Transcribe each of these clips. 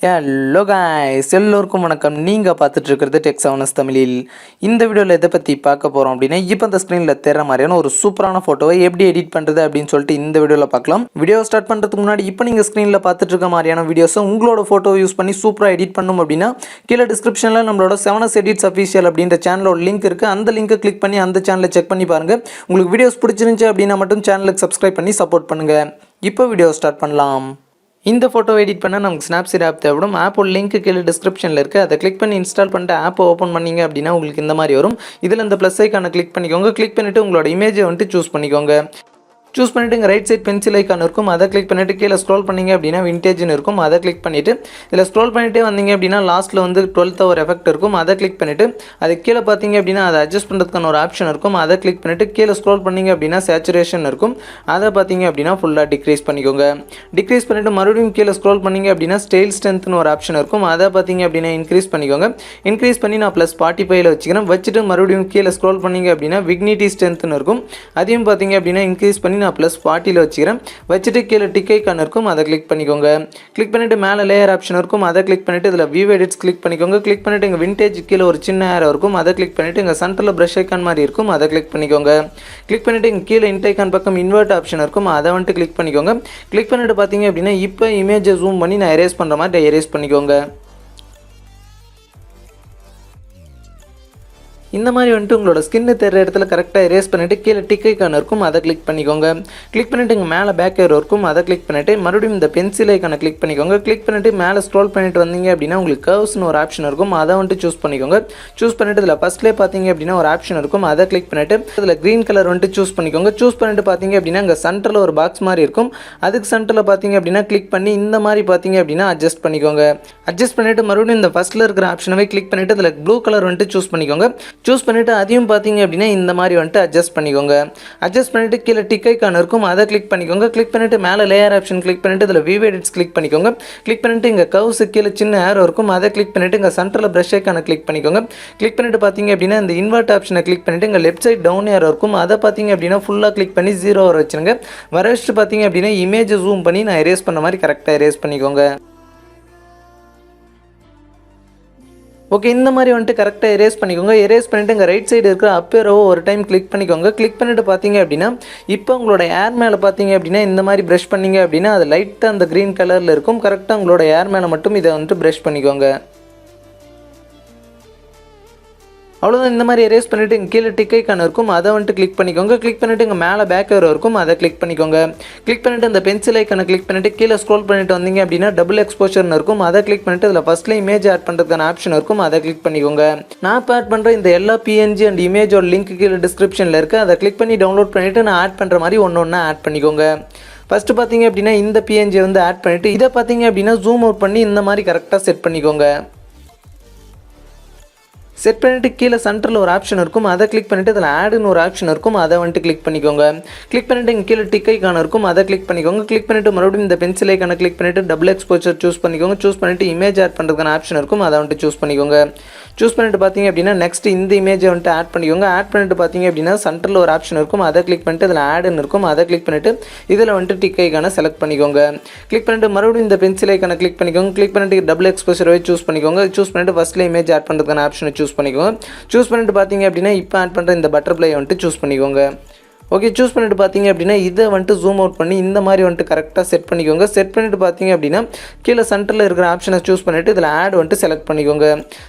Hello guys, எல்லோருக்கும் வணக்கம். நீங்கள் பார்த்துட்டு இருக்கிறது டெக்ஸாவனஸ் தமிழில். இந்த வீடியோவில் எதை பற்றி பார்க்க போகிறோம் அப்படின்னா, இப்போ இந்த ஸ்க்ரீனில் தெரிய மாதிரியான ஒரு சூப்பரான ஃபோட்டோவை எப்படி எடிட் பண்ணுறது அப்படின்னு சொல்லிட்டு இந்த வீடியோவில் பார்க்கலாம். வீடியோ ஸ்டார்ட் பண்ணுறதுக்கு முன்னாடி இப்போ நீங்கள் ஸ்க்ரீனில் பார்த்துட்டு இருக்க மாதிரியான வீடியோஸை உங்களோட ஃபோட்டோ யூஸ் பண்ணி சூப்பராக எடிட் பண்ணணும் அப்படின்னா, கீழே டிஸ்கிரிப்ஷனில் நம்மளோட செவனஸ் எடிட்ஸ் அஃபீஷியல் அப்படின்ற சேனலோட லிங்க் இருக்குது. அந்த லிங்கை கிளிக் பண்ணி அந்த சேனலை செக் பண்ணி பாருங்கள். உங்களுக்கு வீடியோஸ் பிடிச்சிருந்துச்சு அப்படின்னா மட்டும் சேனலுக்கு சப்ஸ்கிரைப் பண்ணி சப்போர்ட் பண்ணுங்கள். இப்போ வீடியோ ஸ்டார்ட் பண்ணலாம். இந்த ஃபோட்டோ எடிட் பண்ண நமக்கு ஸ்னாப்சீட் ஆப் தேவைப்படும். ஆப்போட லிங்க் கீழே டிஸ்கிரிப்ஷனில் இருக்குது. அதை கிளிக் பண்ணி இன்ஸ்டால் பண்ணிட்டு ஆப்பை ஓப்பன் பண்ணிங்க அப்படின்னா உங்களுக்கு இந்த மாதிரி வரும். இதில் இந்த ப்ளஸ் ஐக்கானை கிளிக் பண்ணிக்கோங்க. கிளிக் பண்ணிவிட்டு உங்களோட இமேஜை வந்துட்டு சூஸ் பண்ணிக்கோங்க. சூஸ் பண்ணிவிட்டு இங்கே ரைட் சைட் பென்சில் ஐக்கான் இருக்கும். அதை கிளிக் பண்ணிவிட்டு கீழே ஸ்க்ரோல் பண்ணிங்க அப்படின்னா விண்டேஜ்னு இருக்கும். அதை கிளிக் பண்ணிவிட்டு இதில் ஸ்க்ரோல் பண்ணிகிட்டே வந்தீங்க அப்படின்னா லாஸ்ட்டில் வந்து 12th ஒரு எஃபெக்ட் இருக்கும். அதை கிளிக் பண்ணிவிட்டு அது கீழே பார்த்தீங்க அப்படின்னா அதை அட்ஜஸ்ட் பண்ணுறதுக்கான ஒரு ஆப்ஷன் இருக்கும். அதை கிளிக் பண்ணிவிட்டு கீழே ஸ்க்ரோல் பண்ணிங்க அப்படின்னா சேச்சுரேஷன் இருக்கும். அதை பார்த்தீங்க அப்படின்னா ஃபுல்லாக டிக்ரீஸ் பண்ணிக்கோங்க. டிக்ரீஸ் பண்ணிவிட்டு மறுபடியும் கீழே ஸ்க்ரோல் பண்ணிங்க அப்படின்னா ஸ்டைல் ஸ்ட்ரென்த்னு ஒரு ஆப்ஷன் இருக்கும். அதை பார்த்தீங்க அப்படின்னா இன்க்ரீஸ் பண்ணிக்கோங்க. இன்க்ரீஸ் பண்ணி நான் +45 வச்சுக்கிறேன். வச்சுட்டு மறுபடியும் கீழே ஸ்க்ரோல் பண்ணிங்க அப்படின்னா விக்னிட்டி ஸ்ட்ரென்த்னு இருக்கும். அதையும் பார்த்தீங்க அப்படின்னா இன்க்ரீஸ் பண்ணி நான் +40 வச்சுக்கிறேன். வச்சுட்டு கீழே டிக் ஐக்கான் இருக்கும். அதை கிளிக் பண்ணிக்கோங்க. கிளிக் பண்ணிவிட்டு மேலே லேயர் ஆப்ஷன் இருக்கும். அதை கிளிக் பண்ணிவிட்டு இதில் வியூ எடிட்ஸ் கிளிக் பண்ணிக்கோங்க. கிளிக் பண்ணிவிட்டு இங்கே விண்டேஜ் கீழே ஒரு சின்ன ஏரோ இருக்கும். அதை கிளிக் பண்ணிவிட்டு இங்கே சென்டரில் ப்ரஷ் ஐக்கான் மாதிரி இருக்கும். அதை கிளிக் பண்ணிக்கோங்க. கிளிக் பண்ணிவிட்டு இங்கே கீழே இன்ட் ஐக்கான் பக்கம் இன்வெர்ட் ஆப்ஷன் இருக்கும். அதை வந்துட்டு கிளிக் பண்ணிக்கோங்க. கிளிக் பண்ணிவிட்டு பார்த்தீங்க அப்படின்னா இப்போ இமேஜை ஜூம் பண்ணி நான் எரேஸ் பண்ணுற மாதிரி எரேஸ் பண்ணிக்கோங்க. இந்த மாதிரி வந்துட்டு உங்களோட ஸ்கின்னு தெரிற இடத்துல கரெக்டாக எரேஸ் பண்ணிவிட்டு கீழே டிக் ஐக்கான் இருக்கும். அதை கிளிக் பண்ணிக்கோங்க. கிளிக் பண்ணிவிட்டு இங்கே மேலே பேக் ஏரோ இருக்கும். அதை கிளிக் பண்ணிவிட்டு மறுபடியும் இந்த பென்சில் ஐக்கானை கிளிக் பண்ணிக்கோங்க. கிளிக் பண்ணிவிட்டு மேலே ஸ்க்ரோல் பண்ணிட்டு வந்தீங்க அப்படின்னா உங்களுக்கு கர்வ்ஸ்னு ஒரு ஆப்ஷன் இருக்கும். அதை வந்துட்டு சூஸ் பண்ணிக்கோங்க. சூஸ் பண்ணிவிட்டு இதில் ஃபஸ்ட்லேயே பார்த்தீங்க அப்படின்னா ஒரு ஆப்ஷன் இருக்கும். அதை கிளிக் பண்ணிவிட்டு இதில் க்ரீன் கலர் வந்துட்டு சூஸ் பண்ணிக்கோங்க. சூஸ் பண்ணிவிட்டு பார்த்தீங்க அப்படின்னா இங்கே சென்டரில் ஒரு பாக்ஸ் மாதிரி இருக்கும். அதுக்கு சென்டரில் பார்த்தீங்க அப்படின்னா கிளிக் பண்ணி இந்த மாதிரி பார்த்தீங்க அப்படின்னா அட்ஜஸ்ட் பண்ணிக்கோங்க. அட்ஜஸ்ட் பண்ணிவிட்டு மறுபடியும் இந்த ஃபஸ்ட்டில் இருக்கிற ஆப்ஷனவே கிளிக் பண்ணிவிட்டு இதில் ப்ளூ கலர் வந்துட்டு சூஸ் பண்ணிக்கோங்க. சூஸ் பண்ணிவிட்டு அதையும் பார்த்தீங்க அப்படின்னா இந்த மாதிரி வந்துட்டு அட்ஜஸ்ட் பண்ணிக்கோங்க. அட்ஜஸ்ட் பண்ணிவிட்டு கீழே டிக் ஐக்கான் இருக்கும். அதை கிளிக் பண்ணிக்கோங்க. கிளிக் பண்ணிவிட்டு மேலே லேயர் ஆப்ஷன் கிளிக் பண்ணிவிட்டு இதில் வியூ எடிட்ஸ் கிளிக் பண்ணிக்கோங்க. கிளிக் பண்ணிவிட்டு இங்கே கர்வ்ஸ் கீழே சின்ன ஏரோ இருக்கும். அதை கிளிக் பண்ணிவிட்டு இங்கே சென்டரில் ப்ரஷ் ஐக்கானை கிளிக் பண்ணிக்கோங்க. கிளிக் பண்ணிவிட்டு பார்த்தீங்க அப்படின்னா இந்த இன்வெர்ட் ஆப்ஷனை கிளிக் பண்ணிவிட்டு இங்கே லெஃப்ட் சைட் டவுன் ஏரோ இருக்கும். அதை பார்த்தீங்க அப்படின்னா ஃபுல்லாக கிளிக் பண்ணி 0 வர வச்சுருங்க. வர வச்சுட்டு பார்த்தீங்க அப்படின்னா இமேஜை ஜூம் பண்ணி நான் எரேஸ் பண்ண மாதிரி கரெக்டாக எரேஸ் பண்ணிக்கோங்க. ஓகே, இந்த மாதிரி வந்துட்டு கரெக்டாக எரேஸ் பண்ணிக்கோங்க. எரேஸ் பண்ணிவிட்டு இங்கே ரைட் சைடு இருக்கிற அப் ஏரோவை ஒரு டைம் கிளிக் பண்ணிக்கோங்க. கிளிக் பண்ணிவிட்டு பார்த்தீங்க அப்படின்னா இப்போ உங்களோட ஏர் மேலே பார்த்தீங்க அப்படின்னா இந்த மாதிரி ப்ரஷ் பண்ணிங்க அப்படின்னா அது லைட்டாக அந்த க்ரீன் கலரில் இருக்கும். கரெக்டாக உங்களோட ஏர் மேலே மட்டும் இதை வந்துட்டு ப்ரஷ் பண்ணிக்கோங்க. அவ்வளோதான். இந்த மாதிரி எரேஸ் பண்ணிவிட்டு இங்கே கீழே டிக் ஐக்கான் இருக்கும். அதை வந்துட்டு கிளிக் பண்ணிக்கோங்க. கிளிக் பண்ணிவிட்டு இங்கே மேலே பேக் ஏரோ இருக்கும். அதை கிளிக் பண்ணிக்கோங்க. கிளிக் பண்ணிவிட்டு இந்த பென்சில் ஐக்கானை கிளிக் பண்ணிவிட்டு கீழே ஸ்க்ரோல் பண்ணிட்டு வந்தீங்க அப்படின்னா டபுள் எக்ஸ்போஷர்னு இருக்கும். அதை கிளிக் பண்ணிவிட்டு இதில் ஃபஸ்ட்டில் இமேஜ் ஆட் பண்ணுறதுக்கான ஆப்ஷன் இருக்கும். அதை கிளிக் பண்ணிக்கோங்க. நான் இப்போ ஆட் பண்ணுற இந்த எல்லா பிஎன்ஜி அண்ட் இமேஜோட லிங்க் கீழே டிஸ்கிரிப்ஷனில் இருக்குது. அதை கிளிக் பண்ணி டவுன்லோட் பண்ணிவிட்டு நான் ஆட் பண்ணுற மாதிரி ஒன்று ஆட் பண்ணிக்கோங்க. ஃபஸ்ட்டு பார்த்தீங்க அப்படின்னா இந்த பிஎன்ஜி வந்து ஆட் பண்ணிவிட்டு இதை பார்த்தீங்க அப்படின்னா ஜூம் அவுட் பண்ணி இந்த மாதிரி கரெக்டாக செட் பண்ணிக்கோங்க. செட் பண்ணிவிட்டு கீழே சென்டரில் ஒரு ஆப்ஷன் இருக்கும். அதை கிளிக் பண்ணிவிட்டு இதில் ஆடுன்னு ஒரு ஆப்ஷன் இருக்கும். அதை வந்துட்டு கிளிக் பண்ணிக்கோங்க. கிளிக் பண்ணிவிட்டு இங்கே கீழே டிக் ஐக்கான் இருக்கும். அதை கிளிக் பண்ணிக்கோங்க. கிளிக் பண்ணிவிட்டு மறுபடியும் இந்த பென்சில் ஐக்கானை கிளிக் பண்ணிவிட்டு டபுள் எக்ஸ்போஷர் சூஸ் பண்ணிக்கோங்க. சூஸ் பண்ணிவிட்டு இமேஜ் ஆட் பண்ணுறதுக்கான ஆப்ஷன் இருக்கும். அதை வந்துட்டு சூஸ் பண்ணிக்கோங்க. சூஸ் பண்ணிவிட்டு பார்த்தீங்க அப்படின்னா நெக்ஸ்ட் இந்த இமேஜை வந்துட்டு ஆட் பண்ணிக்கோங்க. ஆட் பண்ணிவிட்டு பார்த்தீங்க அப்படின்னா சென்டரில் ஒரு ஆப்ஷன் இருக்கும். அதை கிளிக் பண்ணிவிட்டு இதில் ஆடுன்னு இருக்கும். அதை கிளிக் பண்ணிவிட்டு இதில் வந்துட்டு டிக் ஐக்கானை செலக்ட் பண்ணிக்கோங்க. கிளிக் பண்ணிவிட்டு மறுபடியும் இந்த பென்சில் ஐக்கானை கிளிக் பண்ணிக்கோங்க. கிளிக் பண்ணிவிட்டு டபுள் எக்ஸ்போஷரை சூஸ் பண்ணிக்கோங்க. சூஸ் பண்ணிவிட்டு ஃபஸ்ட்டில் இமேஜ் ஆட் பண்ணுறதுக்கான ஆப்ஷனை சூஸ் பண்ணிக்கோங்க. சூஸ் பண்ணிட்டு பார்த்தீங்க அப்படின்னா இப்போ ஆட் பண்ணுற இந்த பட்டர்ஃப்ளை வந்துட்டு சூஸ் பண்ணிக்கோங்க. ஓகே, சூஸ் பண்ணிட்டு பார்த்தீங்க அப்படின்னா இதை வந்துட்டு ஜூம் அவுட் பண்ணி இந்த மாதிரி வந்துட்டு கரெக்டாக செட் பண்ணிக்கோங்க. செட் பண்ணிட்டு பார்த்தீங்க அப்படின்னா கீழே சென்டரில் இருக்கிற ஆப்ஷனை சூஸ் பண்ணிவிட்டு இதில் ஆட் வந்துட்டு செலக்ட் பண்ணிக்கோங்க.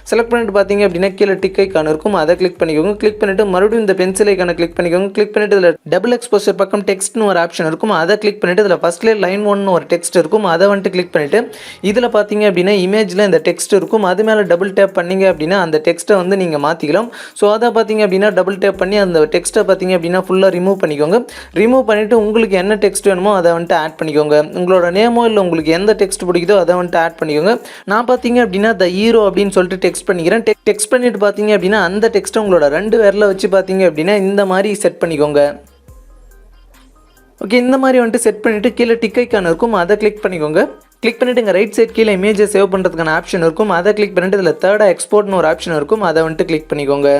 செலக்ட் பண்ணிட்டு பார்த்தீங்க அப்படின்னா கீழே டிக் ஐக்கான் இருக்கும். அதை கிளிக் பண்ணிக்கோங்க. கிளிக் பண்ணிவிட்டு மறுபடியும் இந்த பென்சில் ஐக்கானை கிளிக் பண்ணிக்கோங்க. கிளிக் பண்ணிவிட்டு இதில் டபுள் எக்ஸ்போஷர் பக்கம் டெக்ஸ்ட்னு ஒரு ஆப்ஷன் இருக்கும். அதை கிளிக் பண்ணிவிட்டு இதில் ஃபஸ்ட்லேயே லைன் 1 ஒரு டெக்ஸ்ட் இருக்கும். அதை வந்துட்டு கிளிக் பண்ணிவிட்டு இதில் பார்த்தீங்க அப்படின்னா இமேஜில் இந்த டெக்ஸ்ட் இருக்கும். அது மேலே டபுள் டேப் பண்ணிங்க அப்படின்னா அந்த டெக்ஸ்ட்டை வந்து நீங்கள் மாற்றிக்கலாம். ஸோ அதை பார்த்தீங்க அப்படின்னா டபுள் டேப் பண்ணி அந்த டெக்ஸ்ட்டை பார்த்தீங்க அப்படின்னா ஃபுல்லாக ரிமூவ் பண்ணிக்கோங்க. ரிமூவ் பண்ணிவிட்டு உங்களுக்கு என்ன டெக்ஸ்ட் வேணுமோ அதை வந்துட்டு ஆட் பண்ணிக்கோங்க. உங்களோட நேமோ இல்லை உங்களுக்கு எந்த டெக்ஸ்ட் பிடிக்குதோ அதை வந்துட்டு ஆட் பண்ணிக்கோங்க. நான் பார்த்தீங்க அப்படின்னா த ஹீரோ அப்படின்னு சொல்லிட்டு டெக்ஸ்ட் பண்ணிக்கிறேன். டெக்ஸ்ட் பண்ணிவிட்டு பார்த்தீங்க அப்படின்னா அந்த டெக்ஸ்ட்டை உங்களோட 2 விரலை வச்சு பார்த்தீங்க அப்படின்னா இந்த மாதிரி செட் பண்ணிக்கோங்க. ஓகே, இந்த மாதிரி வந்துட்டு செட் பண்ணிவிட்டு கீழே டிக் ஐக்கான் இருக்கும். அதை கிளிக் பண்ணிக்கோங்க. கிளிக் பண்ணிவிட்டு இங்கே ரைட் சைட் கீழே இமேஜை சேவ் பண்ணுறதுக்கான ஆப்ஷன் இருக்கும். அதை கிளிக் பண்ணிவிட்டு இதில் தேர்டாக எக்ஸ்போர்ட்னு ஒரு ஆப்ஷன் இருக்கும். அதை வந்துட்டு கிளிக் பண்ணிக்கோங்க.